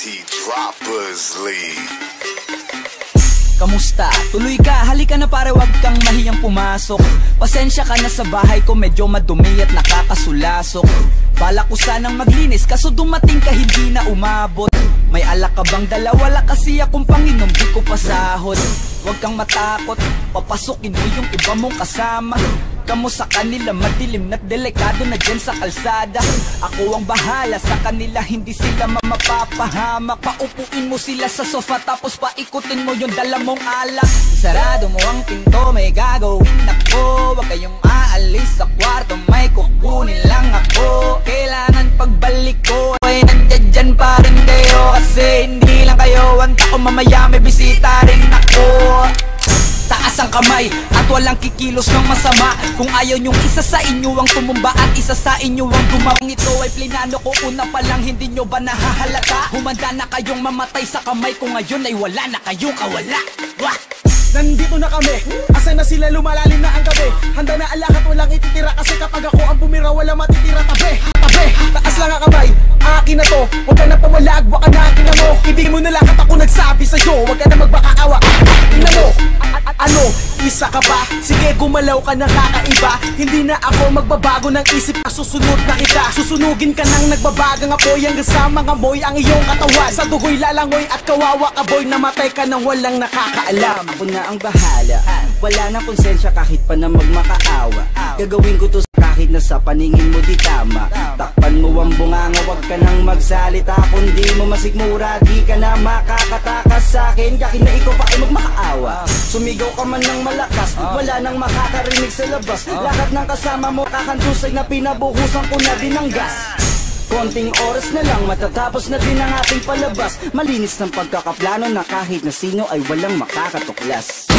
T Droppers League. Kamusta? Tuloy ka, halika na pare, wag kang mahiyang pumasok. Pasensya ka na sa bahay ko, medyo madumi at nakakasulasok. Balak ko sanang maglinis, kaso dumating ka hindi na umabot. May alak ka bang dala? Wala kasi akong panginom, di ko pasahod. Huwag kang matakot, papasukin mo yung iba mong kasama. Kamu sa kanila, madilim na't delikado na dyan sa kalsada. Ako ang bahala sa kanila, hindi sila mapapahamak. Paupuin mo sila sa sofa, tapos paikutin mo yung dala mong alak. Sarado mo ang pinto, may gagawin ako. Huwag kayong aalis sa kwarto, may kukunin lang ako. Kailangan pagbalik ko ay nandyan dyan pa rin kayo. Kasi hindi lang kayo ang tako, mamaya may bisita rin ako. Taas ang kamay at walang kikilos ng masama. Kung ayaw nyong isa sa inyo ang tumumba at isa sa inyo ang dumawang, ito ay plinano ko una pa lang, hindi nyo ba nahahalata? Humanda na kayong mamatay sa kamay ko, ngayon ay wala na kayong kawala. Wah! Nandito na kami, asa na sila, lumalalim na ang gabi. Handa na ang lahat, walang ititira, kasi kapag ako ang bumira, wala matitira. Tabi, tabi, taas lang ang kamay, akin na to. Huwag ka na pawalag, waka na akin na mo. Ibigay mo na lahat, ako nagsabi sa'yo. Huwag ka na magbakaawa, ina mo. Ano, isa ka ba? Sige, gumalaw ka na kakaiba. Hindi na ako magbabago ng isip, susunod na kita. Susunugin ka nang nagbabagang apoy, hanggang sa mga moy ang iyong katawan. Sa dugoy lalangoy at kawawa ka boy, namatay ka nang walang nakakaalam. Ako na ang bahala, wala na konsensya kahit pa na magmakaawa. Gagawin ko to kahit na sa paningin mo di tama. Takpan mo ang bunganga, wag ka nang magsalita. Kung di mo masigmura, di ka na makakatakas sa akin. Kahit na ikaw pa ay magmakaawa. Sumigaw ka man ng malakas, wala nang makakarinig sa labas. Lahat ng kasama mo kakantusay na pinabuhusan ko na din ng gas. Konting oras na lang, matatapos na din ang ating palabas. Malinis ng pagkakaplano na kahit na sino ay walang makakatuklas.